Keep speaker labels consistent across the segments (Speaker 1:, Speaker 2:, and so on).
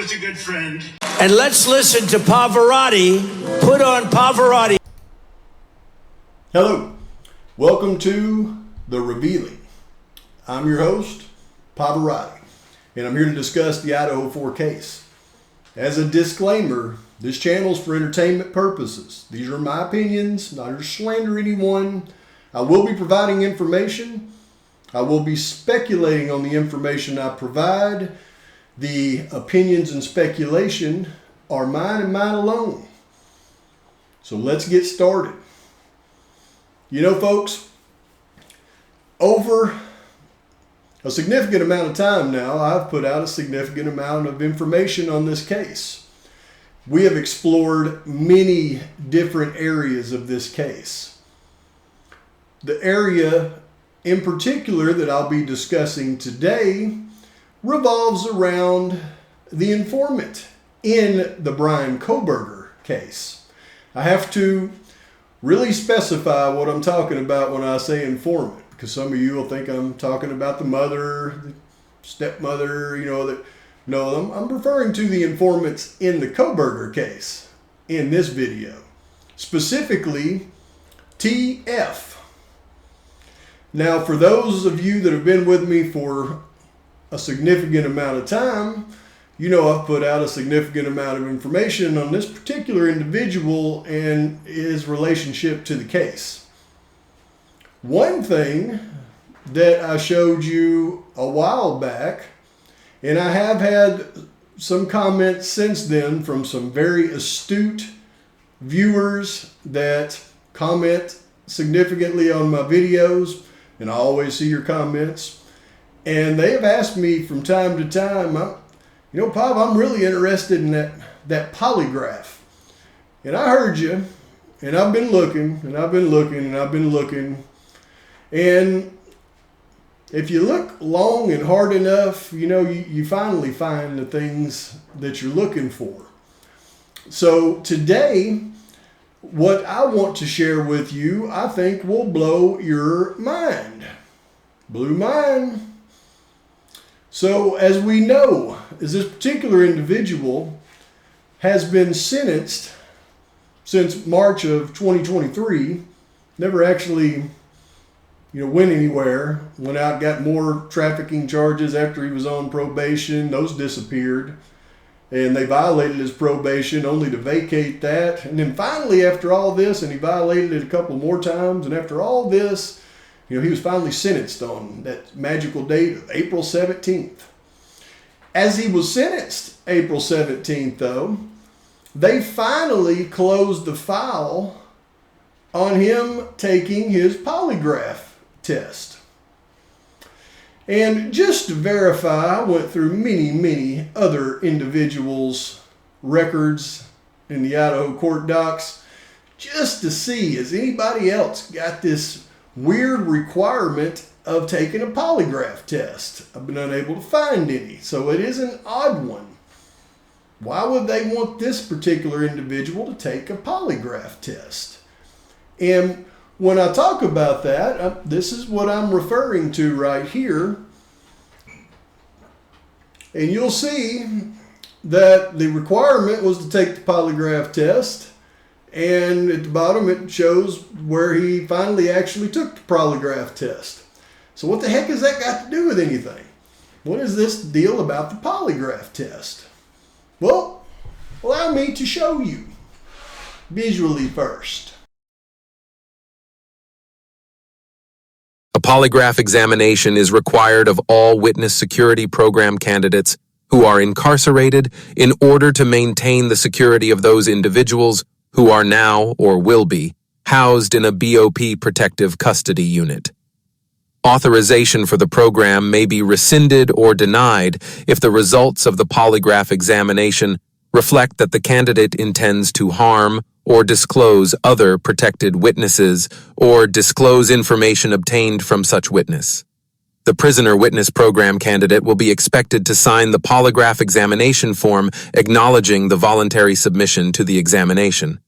Speaker 1: always a good friend.
Speaker 2: And let's listen to Pavarotti. Put on Pavarotti.
Speaker 3: Hello, welcome to The Revealing. I'm your host, Pavarotti, and I'm here to discuss the Idaho 4 case. As a disclaimer, this channel is for entertainment purposes. These are my opinions, not to slander anyone. I will be providing information. I will be speculating on the information I provide. The opinions and speculation are mine and mine alone. So let's get started. You know, folks, over a significant amount of time now, I've put out a significant amount of information on this case. We have explored many different areas of this case. The area in particular that I'll be discussing today revolves around the informant in the Bryan Kohberger case. I have to really specify what I'm talking about when I say informant, because some of you will think I'm talking about the mother, the stepmother, No, I'm referring to the informants in the Kohberger case in this video, specifically TF. Now, for those of you that have been with me for a significant amount of time, you know I've put out a significant amount of information on this particular individual and his relationship to the case. One thing that I showed you a while back, and I have had some comments since then from some very astute viewers that comment significantly on my videos, and I always see your comments. And they have asked me from time to time, Pop, I'm really interested in that polygraph. And I heard you, and I've been looking, and I've been looking, and I've been looking. And if you look long and hard enough, you finally find the things that you're looking for. So today, what I want to share with you, I think will blow your mind. Blew mine. So as we know, this particular individual has been sentenced since March of 2023, never actually went anywhere, went out, got more trafficking charges after he was on probation. Those disappeared, and they violated his probation only to vacate that. And then finally, after all this, and he violated it a couple more times, and after all this, he was finally sentenced on that magical date of April 17th. As he was sentenced April 17th, though, they finally closed the file on him taking his polygraph test. And just to verify, I went through many other individuals' records in the Idaho court docs just to see, has anybody else got this weird requirement of taking a polygraph test? I've been unable to find any, so it is an odd one. Why would they want this particular individual to take a polygraph test? And when I talk about that, this is what I'm referring to right here. And you'll see that the requirement was to take the polygraph test. And at the bottom, it shows where he finally actually took the polygraph test. So what the heck has that got to do with anything? What is this deal about the polygraph test? Well, allow me to show you visually first.
Speaker 4: A polygraph examination is required of all witness security program candidates who are incarcerated in order to maintain the security of those individuals who are now or will be housed in a BOP protective custody unit. Authorization for the program may be rescinded or denied if the results of the polygraph examination reflect that the candidate intends to harm or disclose other protected witnesses or disclose information obtained from such witness. The prisoner witness program candidate will be expected to sign the polygraph examination form acknowledging the voluntary submission to the examination.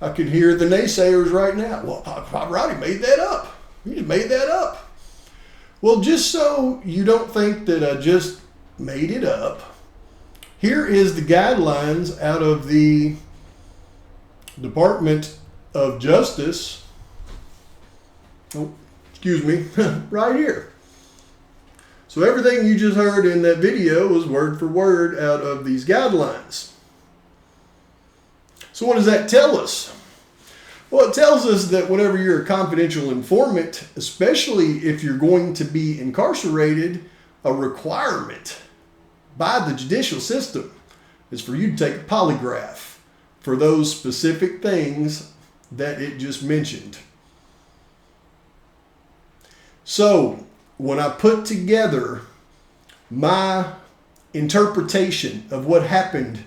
Speaker 3: I can hear the naysayers right now. Well, Pavarotti made that up. He just made that up. Well, just so you don't think that I just made it up. Here is the guidelines out of the Department of Justice. Oh, excuse me, right here. So everything you just heard in that video was word for word out of these guidelines. So what does that tell us? Well, it tells us that whenever you're a confidential informant, especially if you're going to be incarcerated, a requirement by the judicial system is for you to take a polygraph for those specific things that it just mentioned. So when I put together my interpretation of what happened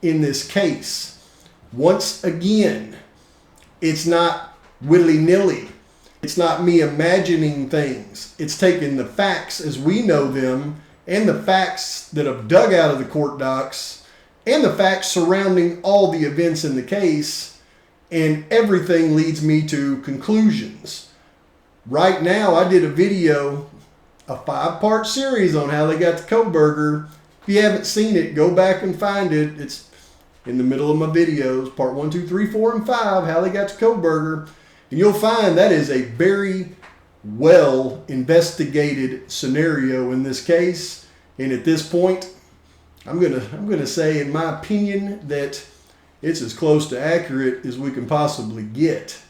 Speaker 3: in this case, once again, it's not willy-nilly. It's not me imagining things. It's taking the facts as we know them and the facts that I've dug out of the court docs and the facts surrounding all the events in the case, and everything leads me to conclusions. Right now, I did a video, a 5-part series on how they got to Kohberger. If you haven't seen it, go back and find it. It's in the middle of my videos, part 1, 2, 3, 4, and 5, how they got to Kohberger. And you'll find that is a very well investigated scenario in this case. And at this point, I'm gonna say, in my opinion, that it's as close to accurate as we can possibly get.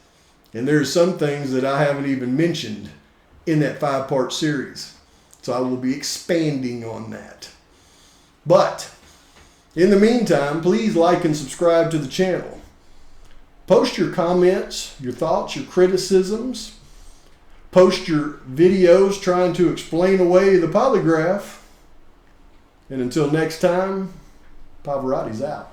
Speaker 3: And there's some things that I haven't even mentioned in that 5-part series. So I will be expanding on that. But in the meantime, please like and subscribe to the channel. Post your comments, your thoughts, your criticisms. Post your videos trying to explain away the polygraph. And until next time, Pavarotti's out.